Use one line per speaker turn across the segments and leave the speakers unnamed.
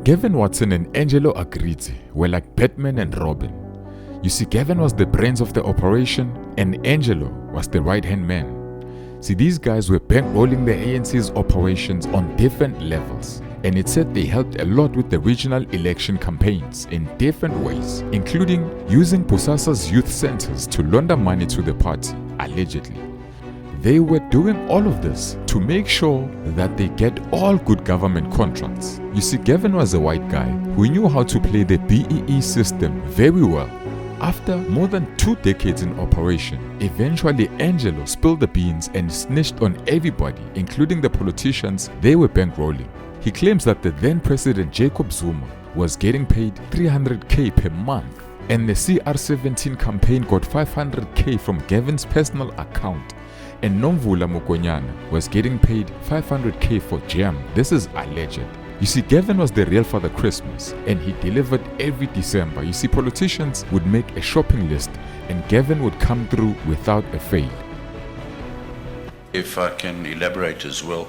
Gavin Watson and Angelo Agrizzi were like Batman and Robin. You see, Gavin was the brains of the operation and Angelo was the right-hand man. See, these guys were bankrolling the ANC's operations on different levels, and it said they helped a lot with the regional election campaigns in different ways, including using Bosasa's youth centers to launder money to the party, allegedly. They were doing all of this to make sure that they get all good government contracts. You see, Gavin was a white guy who knew how to play the BEE system very well. After more than 2 decades in operation, eventually Angelo spilled the beans and snitched on everybody, including the politicians they were bankrolling. He claims that the then President Jacob Zuma was getting paid 300k per month, and the CR17 campaign got 500k from Gavin's personal account, and Nomvula Mokonyana was getting paid 500k for jam. This is alleged. You see, Gavin was the real Father Christmas, and he delivered every December. You see, politicians would make a shopping list and Gavin would come through without a fail.
If I can elaborate as well,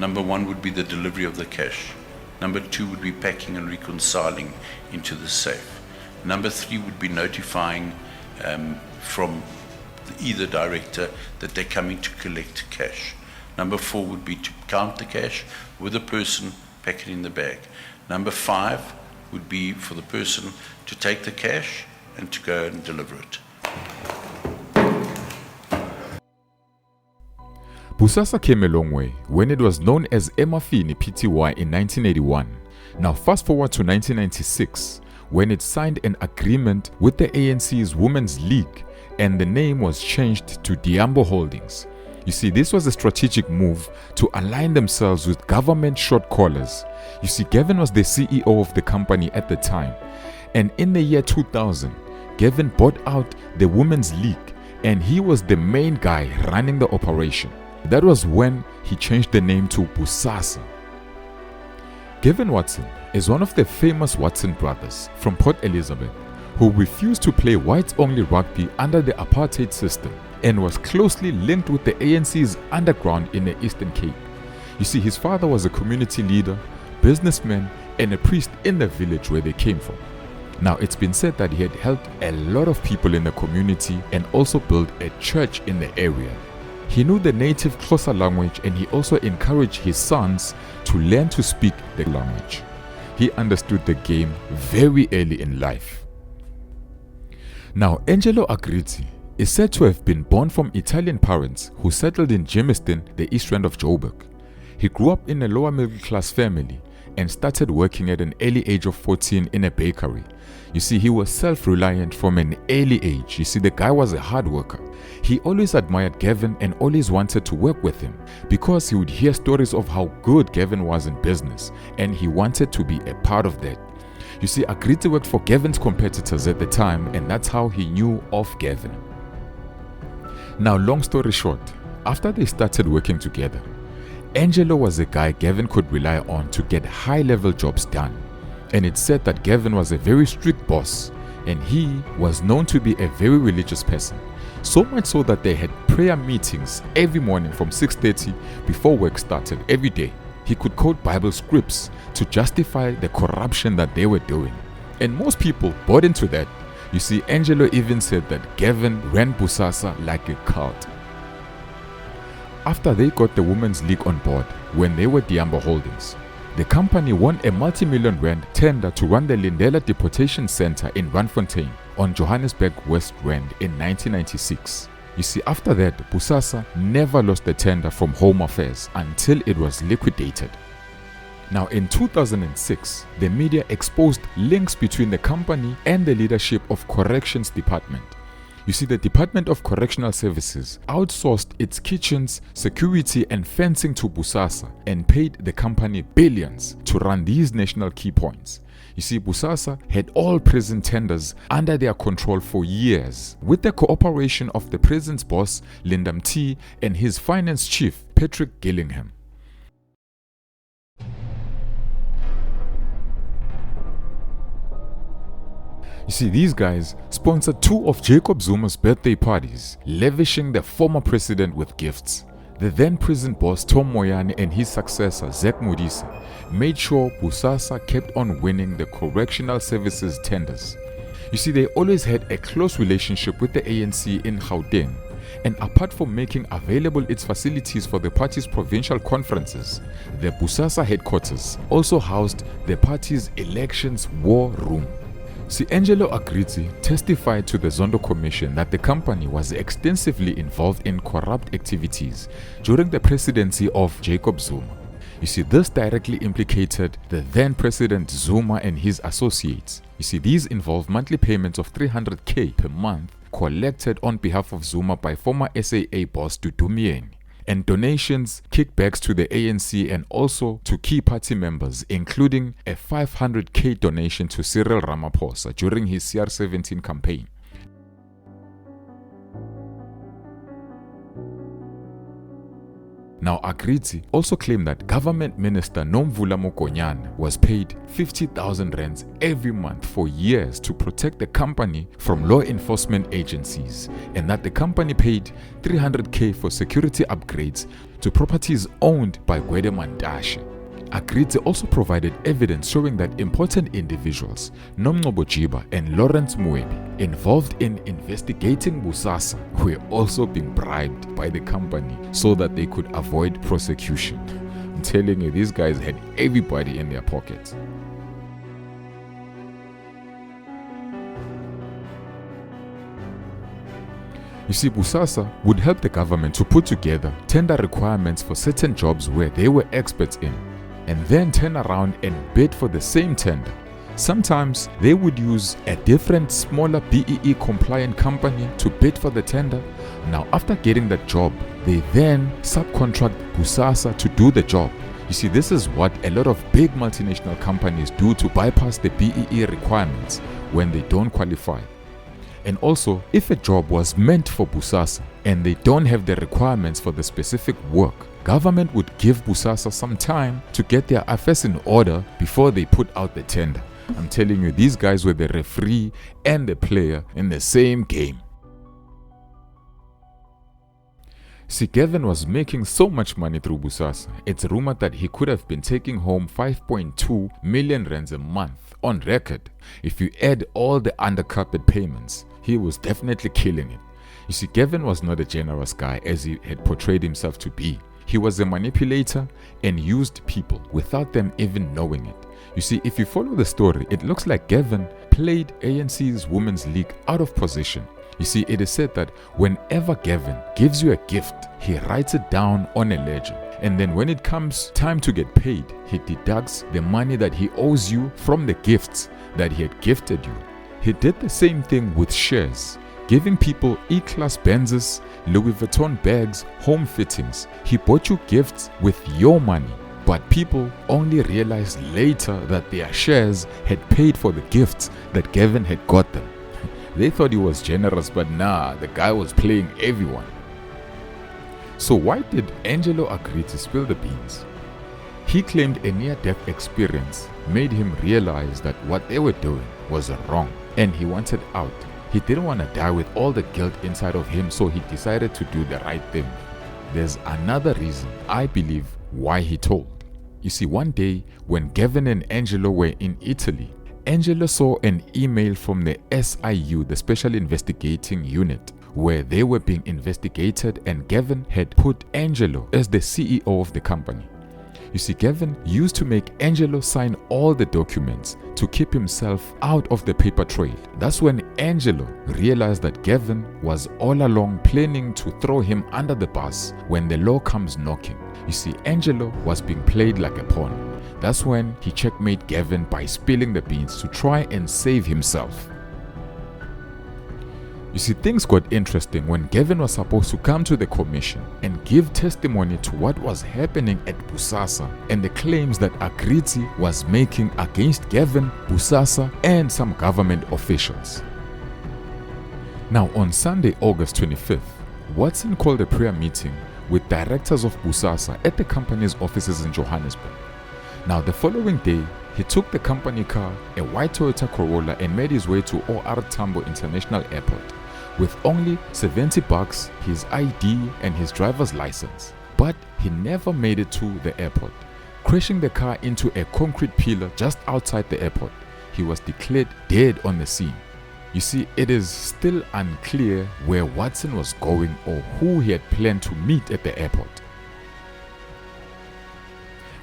number 1 would be the delivery of the cash. Number 2 would be packing and reconciling into the safe. Number 3 would be notifying from either director that they're coming to collect cash. Number 4 would be to count the cash with the person, pack it in the bag. Number 5 would be for the person to take the cash and to go and deliver it.
Bosasa came a long way when it was known as Emafini Pty in 1981. Now fast forward to 1996 when it signed an agreement with the ANC's Women's League and the name was changed to Diambo Holdings. You see, this was a strategic move to align themselves with government short callers. You see, Gavin was the CEO of the company at the time, and in the year 2000, Gavin bought out the Women's League and he was the main guy running the operation. That was when he changed the name to Bosasa. Gavin Watson is one of the famous Watson brothers from Port Elizabeth who refused to play whites-only rugby under the apartheid system and was closely linked with the ANC's underground in the Eastern Cape. You see, his father was a community leader, businessman, and a priest in the village where they came from. Now, it's been said that he had helped a lot of people in the community and also built a church in the area. He knew the native Xhosa language and he also encouraged his sons to learn to speak the language. He understood the game very early in life. Now, Angelo Agrizzi is said to have been born from Italian parents who settled in Germiston, the east end of Joburg. He grew up in a lower middle class family and started working at an early age of 14 in a bakery. You see, he was self-reliant from an early age. You see, the guy was a hard worker. He always admired Gavin and always wanted to work with him because he would hear stories of how good Gavin was in business and he wanted to be a part of that. You see, Agrizzi worked for Gavin's competitors at the time and that's how he knew of Gavin. Now, long story short, after they started working together, Angelo was a guy Gavin could rely on to get high-level jobs done. And it's said that Gavin was a very strict boss and he was known to be a very religious person. So much so that they had prayer meetings every morning from 6:30 before work started every day. He could quote Bible scripts to justify the corruption that they were doing. And most people bought into that. You see, Angelo even said that Gavin ran Bosasa like a cult. After they got the Women's League on board, when they were Diambo Holdings, the company won a multi-million rand tender to run the Lindela Deportation Center in Randfontein on Johannesburg West Rand in 1996. You see, after that, Bosasa never lost the tender from Home Affairs until it was liquidated. Now, in 2006, the media exposed links between the company and the leadership of Corrections Department. You see, the Department of Correctional Services outsourced its kitchens, security and fencing to Bosasa and paid the company billions to run these national key points. You see, Bosasa had all prison tenders under their control for years, with the cooperation of the prison's boss, Lindam T, and his finance chief, Patrick Gillingham. You see, these guys sponsored 2 of Jacob Zuma's birthday parties, lavishing the former president with gifts. The then prison boss Tom Moyane and his successor Zach Modise made sure Bosasa kept on winning the correctional services tenders. You see, they always had a close relationship with the ANC in Gauteng, and apart from making available its facilities for the party's provincial conferences, the Bosasa headquarters also housed the party's elections war room. See, Angelo Agrizzi testified to the Zondo Commission that the company was extensively involved in corrupt activities during the presidency of Jacob Zuma. You see, this directly implicated the then President Zuma and his associates. You see, these involved monthly payments of 300k per month collected on behalf of Zuma by former SAA boss Dudu Myeni, and donations, kickbacks to the ANC and also to key party members, including a 500k donation to Cyril Ramaphosa during his CR17 campaign. Now, Agrizzi also claimed that government minister Nomvula Mokonyane was paid 50,000 rands every month for years to protect the company from law enforcement agencies, and that the company paid 300k for security upgrades to properties owned by Gwede Mantashe. Agrizzi also provided evidence showing that important individuals, Nomncobo Jiba and Lawrence Muebi, involved in investigating Bosasa, were also being bribed by the company so that they could avoid prosecution. I'm telling you, these guys had everybody in their pockets. You see, Bosasa would help the government to put together tender requirements for certain jobs where they were experts in, and then turn around and bid for the same tender. Sometimes they would use a different, smaller BEE compliant company to bid for the tender. Now, after getting that job, they then subcontract Bosasa to do the job. You see, this is what a lot of big multinational companies do to bypass the BEE requirements when they don't qualify. And also, if a job was meant for Bosasa and they don't have the requirements for the specific work, government would give Bosasa some time to get their affairs in order before they put out the tender. I'm telling you, these guys were the referee and the player in the same game. See, Gavin was making so much money through Bosasa. It's rumored that he could have been taking home 5.2 million rands a month on record. If you add all the undercarpet payments, he was definitely killing it. You see, Gavin was not a generous guy as he had portrayed himself to be. He was a manipulator and used people without them even knowing it. You see, if you follow the story, it looks like Gavin played ANC's Women's League out of position. You see, it is said that whenever Gavin gives you a gift, he writes it down on a ledger. And then when it comes time to get paid, he deducts the money that he owes you from the gifts that he had gifted you. He did the same thing with shares, giving people E-Class Benzes, Louis Vuitton bags, home fittings. He bought you gifts with your money, but people only realized later that their shares had paid for the gifts that Gavin had got them. They thought he was generous, but nah, the guy was playing everyone. So why did Angelo Agrizzi spill the beans? He claimed a near-death experience made him realize that what they were doing was wrong, and he wanted out. He didn't want to die with all the guilt inside of him, so he decided to do the right thing. There's another reason, I believe, why he told. You see, one day when Gavin and Angelo were in Italy, Angelo saw an email from the SIU, the Special Investigating Unit, where they were being investigated, and Gavin had put Angelo as the CEO of the company. You see, Gavin used to make Angelo sign all the documents to keep himself out of the paper trail. That's when Angelo realized that Gavin was all along planning to throw him under the bus when the law comes knocking. You see, Angelo was being played like a pawn. That's when he checkmated Gavin by spilling the beans to try and save himself. You see, things got interesting when Gavin was supposed to come to the commission and give testimony to what was happening at Bosasa and the claims that Agrizzi was making against Gavin, Bosasa, and some government officials. Now, on Sunday, August 25th, Watson called a prayer meeting with directors of Bosasa at the company's offices in Johannesburg. Now, the following day, he took the company car, a white Toyota Corolla, and made his way to OR Tambo International Airport with only $70, his ID, and his driver's license. but he never made it to the airport, crashing the car into a concrete pillar just outside the airport. He was declared dead on the scene. You see, it is still unclear where Watson was going or who he had planned to meet at the airport.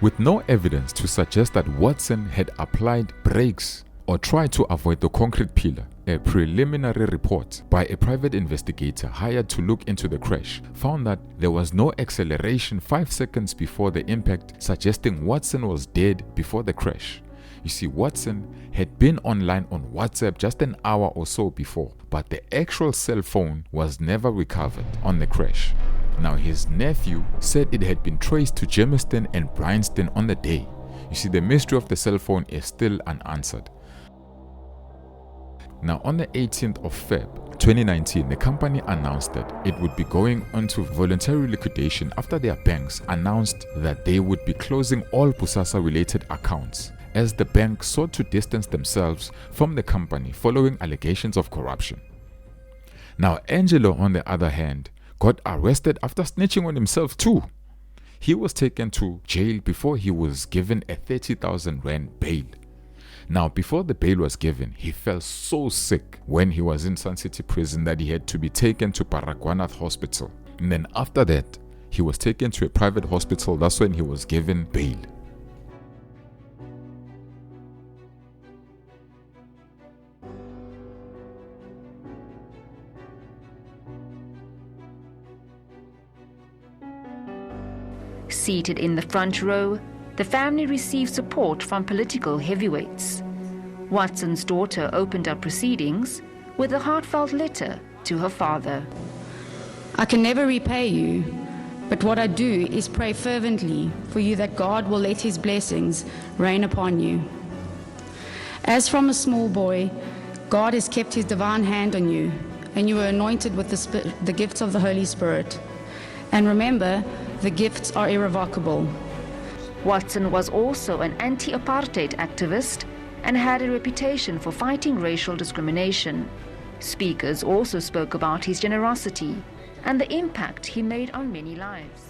With no evidence to suggest that Watson had applied brakes or tried to avoid the concrete pillar, a preliminary report by a private investigator hired to look into the crash found that there was no acceleration 5 seconds before the impact, suggesting Watson was dead before the crash. You see, Watson had been online on WhatsApp just an hour or so before, but the actual cell phone was never recovered on the crash. Now, his nephew said it had been traced to Germiston and Bryanston on the day. You see, the mystery of the cell phone is still unanswered. Now, on the 18th of Feb 2019, the company announced that it would be going into voluntary liquidation after their banks announced that they would be closing all Bosasa related accounts, as the bank sought to distance themselves from the company following allegations of corruption. Now, Angelo, on the other hand, got arrested after snitching on himself too. He was taken to jail before he was given a 30,000 rand bail. Now, before the bail was given, he felt so sick when he was in Sun City prison that he had to be taken to Baragwanath Hospital. And then after that, he was taken to a private hospital. That's when he was given bail.
Seated in the front row, the family received support from political heavyweights. Watson's daughter opened up proceedings with a heartfelt letter to her father.
I can never repay you, but what I do is pray fervently for you that God will let his blessings rain upon you. As from a small boy, God has kept his divine hand on you, and you were anointed with the gifts of the Holy Spirit. And remember, the gifts are irrevocable.
Watson was also an anti-apartheid activist and had a reputation for fighting racial discrimination. Speakers also spoke about his generosity and the impact he made on many lives.